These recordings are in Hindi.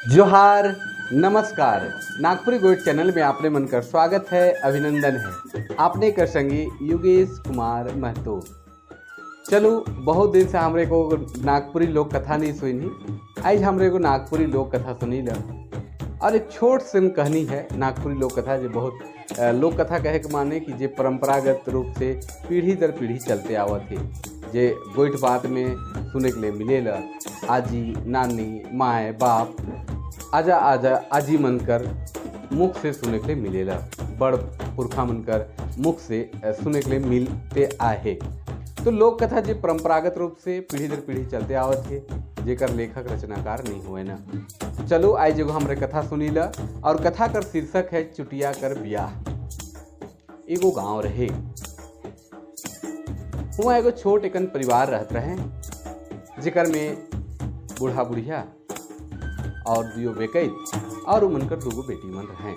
जोहार, नमस्कार। नागपुरी गोइड चैनल में आपने मनकर स्वागत है, अभिनंदन है। आपने कर संगी योगेश कुमार महतो। चलो बहुत दिन से हमरे को नागपुरी लोक कथा नहीं सुनी। आज हमरे को नागपुरी लोक कथा सुनी ल और एक छोट सी कहानी है। नागपुरी लोक कथा जो बहुत लोक कथा कहे के माने कि जे परंपरागत रूप से पीढ़ी दर पीढ़ी चलते आवत है, जे गोइठ बात में सुने के लिए मिलेला। आजी, नानी, माए, बाप, आजा आजा आजी मनकर मुख से सुने के लिए मिलेला। बड़ पुरखा मनकर मुख से सुने के लिए मिलते आहे। तो लोक कथा जो परंपरागत रूप से पीढ़ी दर पीढ़ी चलते आवत है, जेकर लेखक रचनाकार नहीं हुए ना। चलो आज जो हमरे कथा सुनी ला, और कथा कर शीर्षक है चुटिया कर बियाह। एगो गांव रहे, हुआ एगो छोट एकन परिवार रहत रहे, जेकर में बूढ़ा बुढ़िया और दियो बेकैत और मनकर दूगो बेटी मन रहे।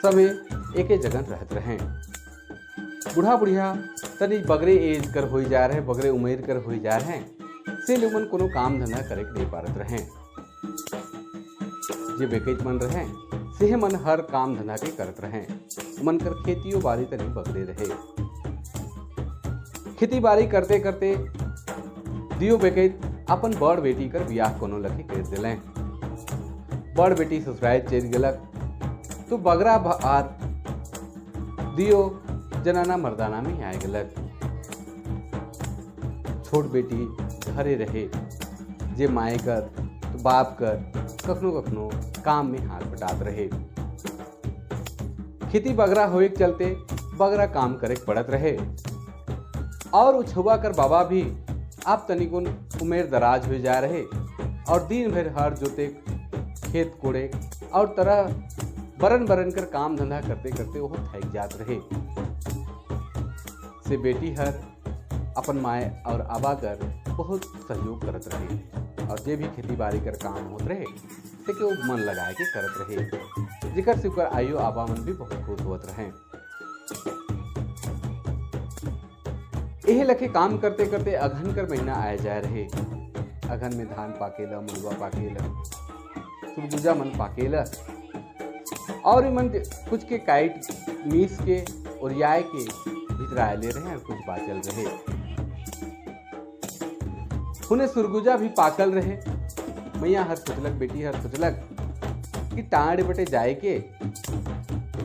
सबे एके जगह रहत रहे। बूढ़ा बुढ़िया तनी बगरे एज कर हो जा रहे, बगरे उमेर कर हो जा रहे, से लोगन कोनो काम धंधा करे के नहीं पारत रहे। जे बेकैत मन रहे से मन हर काम धंधा के करत रहे। मनकर खेतियों बाड़ी तनी बगरे रहे। खेती बाड़ी करते करते दियो बेकैत अपन बड़ बेटी कर बियाह कोनो लखे कर दिले। बड़ बेटी ससुराल चल गलक तो बगरा भार दियो जनाना मर्दाना में आए गलक। छोट बेटी घरे रहे, जे माए कर तो बाप कर कखनो कखनो काम में हाथ बटात रहे। खेती बगरा होए के चलते बगरा काम करे पड़त रहे। और उछुआ कर बाबा भी आप तनिकुन उमेर दराज हो जा रहे और दिन भर हर जोते खेत कोड़े और तरह बरन बरन कर काम धंधा करते करते वो थक जात रहे। से बेटी हर अपन माए और आबा कर बहुत सहयोग करत रहे, और जे भी खेती बाड़ी कर काम होत रहे से के वो मन लगाए के करत रहे, जिकर से आयु आबा मन भी बहुत खुश होत रहे। यही लखे काम करते करते अघन कर महीना आए जा रहे। अघन में धान पाकेला, मलुआ पाकेला, सुरगुजा मन पाकेला, और मन कुछ के काइट मीस के ओरियाए के भीतर आए ले रहे और कुछ बाचल रहे। उन्हें सुरगुजा भी पाकल रहे। मैया हर सोचलक, बेटी हर सोचलक कि टाँड़ बटे जाए के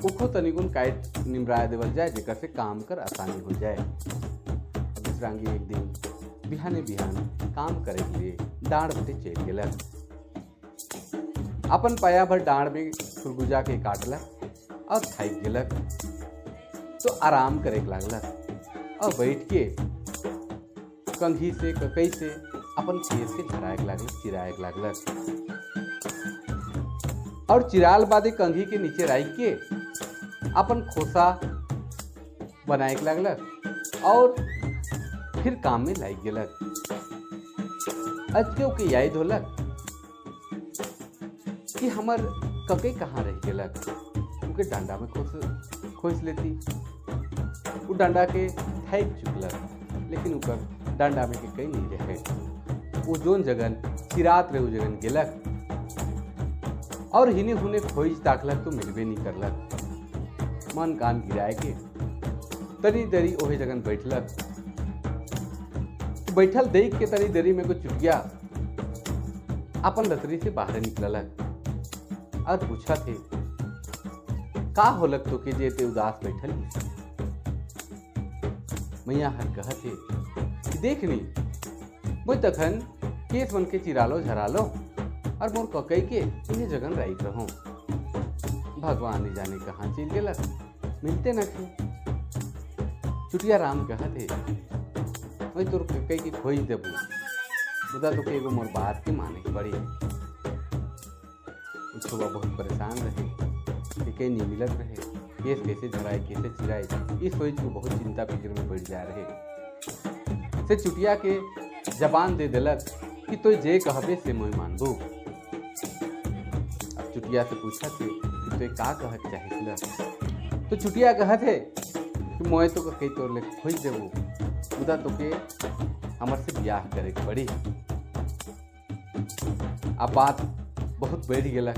उखो तनिकुन काइट निमराए देवल जाए, जेकर से काम कर आसानी हो जाए। विश्रांगी एक दिन बिहाने बिहान काम करे के लिए डाँड़ बटे चल गेलक। अपन पाया भर डाँड़ में सुरगुजा के काटलक और थक गेलक। तो आराम करे के लागलक और बैठ के कंघी से ककई से अपन केस के झराए के लागलक, चिराए के लागलक। और चिराल बादे कंघी के नीचे राख के अपन खोसा बनाए के लागलक और फिर काम में लाग गेलक। अजके ओके याद होलक कि हमर ककई कहाँ रह गेलक। उनके डंडा में खोस लेती, वो डंडा के थैक चुकलक, लेकिन उकर डंडा में ककई नहीं रहे। वो जोन जगन चिरात रहे, वो जगन गेलक और हिने हुने खोज ताकलक तो मिलबे नहीं करलक। मन कान गिराए के तरी दरी ओहे जगन बैठलक। बैठल देख के तरी दरी में को चुटिया अपन लतरी से बाहर निकललक और पूछा थे, का होलक तो के जेते उदास बैठल। मैया हर कहा थे कि देख नी वो तखन केस मन के चिरालो झरालो और मोर ककई के इन्हें जगन राइक रहो। भगवान ने जाने कहाँ चल गेलक, मिलते न थे। चुटिया राम कहा थे, वही तोर ककई की खोज देबू, बुदा तो के एगो मोर बात के माने के पड़ी। सुबह बहुत परेशान रहे, ककई नहीं मिलत रहे, केस कैसे झराए कैसे चिराए, इस सोच को बहुत चिंता फिक्र में बढ़ जा रहे। से चुटिया के जबान दे दिलक कि तो जे कहबे से मैं मानबू। अब चुटिया से पूछा थे कि तो का कह चाहिए। तो चुटिया कहा थे कि मोए तो ककई तोर ले खोज देबू, उदा तो के हमर से ब्याह करे के पड़ी। अब बात बहुत बढ़ गेलक।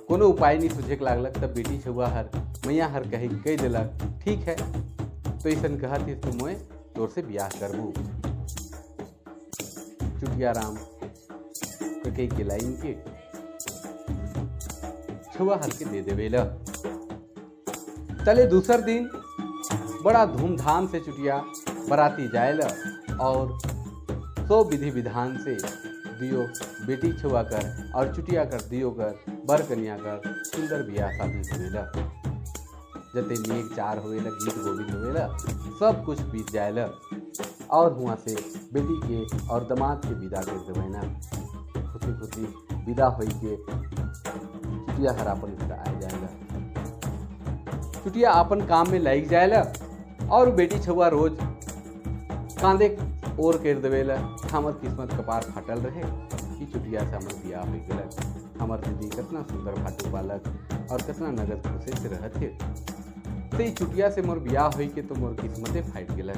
कोनो उपाय नहीं सूझे के लागलक। तब बेटी छुआ हर मैया हर कह दिलक, ठीक है तो ऐसा कहत तो मैं तोर से ब्याह करबू। चुटिया राम कई के लाइन के छुआ हर के दे देवेला। तले दूसर दिन बड़ा धूमधाम से चुटिया बराती जाएला और सो विधि विधान से दियो बेटी छुआ कर और चुटिया कर दियो कर बर कन्या कर सुंदर बियाह शादी होवेला। जते नेक चार होवेला, गीत गोविंद होवेला, सब कुछ बीत जाएला और हुआ से बेटी के और दामाद के विदा कर देवेना। खुशी खुशी विदा होई के चुटिया हर अपन घर आ जाएगा। चुटिया अपन काम में लग जाएला और बेटी छुआ रोज कांदे और कर देवेला। हमर किस्मत कपार फाटल रहे कि चुटिया से हमर बियाह हो गया। हमर दीदी कितना सुंदर भाटू बालक और कितना नगद खुशी से रहते। तो चुटिया से मोर बियाह हो के तो मोर किस्मते फाट गया।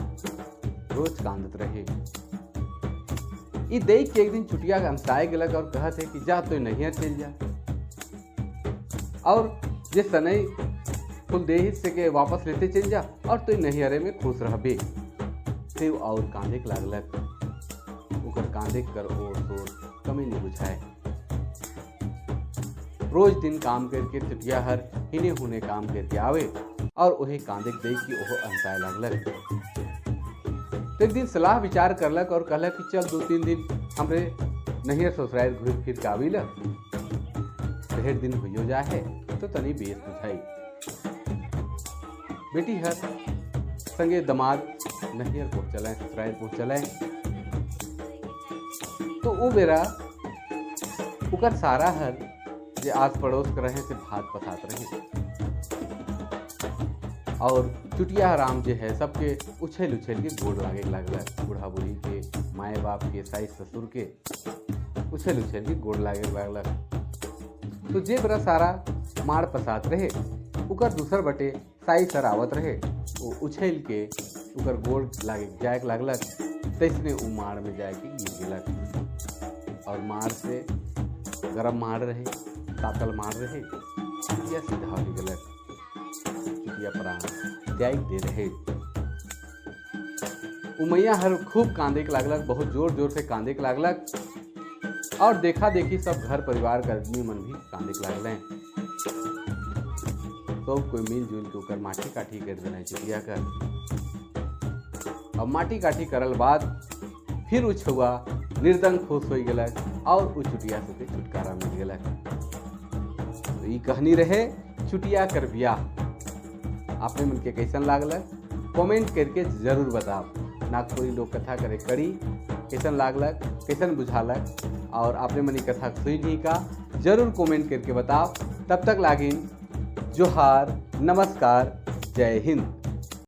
रोज कांदत रहे। देख के एक दिन चुटिया अंसाए गलक और कहत है कि जा तो नैहर चल जा और जे सनई फुल देही से के वापस लेते चल जा और तो नैहरे में खुश रहबे। से और कांदे के लागलक। ओकर कांदे कर और तोर कमी नहीं बुझाए। रोज दिन काम करके चुटिया हर हिने हुने काम करके आवे और वही कांदे देख के ओहो अंसाए लागलक। तो एक दिन सलाह विचार करलक और कहलक कि चल 2-3 दिन हमरे नैहर ससुराल घूम फिर के आविल। ढेर दिन हो जाए तो तनी बेस बुझाई। बेटी हर संगे दमाद नैहर पहुँच चले, ससुराल पहुँच चले। तो वो बेरा उकर सारा हर जे आस पड़ोस के रहे से भात पसात रहे और चुटिया राम जे है सबके उछल उछल के गोड़ लागे लागल। बूढ़ा बूढ़ी के, माए बाप के, सास ससुर के उछल उछल के गोड़ लागे लागल। तो जे बरा सारा माड़ पसात रहे उकर दूसर बटे साई सर आवत रहे। वो उछल के उकर गोड़ लागे जाए लागलक। तैसने उ माड़ में जाए के गिर गेलक और माड़ से गरम माड़ रहे, तातल माड़ रहे, चुटिया सीधा हो गेलक। चुटिया प्राण त्याग दे रहे। उमैया हर खूब कांदे के लागलक, बहुत जोर जोर से कांदे के लागलक और देखा देखी सब घर परिवार के आदमी मन भी कांदे के लागल। सब कोई मिलजुल के ओकर माटी काठी कर देना चुटिया कर। अब माटी काठी करल बाद फिर उ छुआ निर्दंग खुश हो गलक और उ चुटिया से छुटकारा मिल गलक। तो ये कहानी रहे चुटिया कर बियाह। आपने मन के कैसन लागल कमेंट करके जरूर बताओ। नागपुरी लोक कथा करे कड़ी कैसन लागलक, कैसन बुझालक और आपने मनी कथा सुई नहीं का जरूर कमेंट करके बताओ। तब तक लागिन जोहार, नमस्कार, जय हिंद।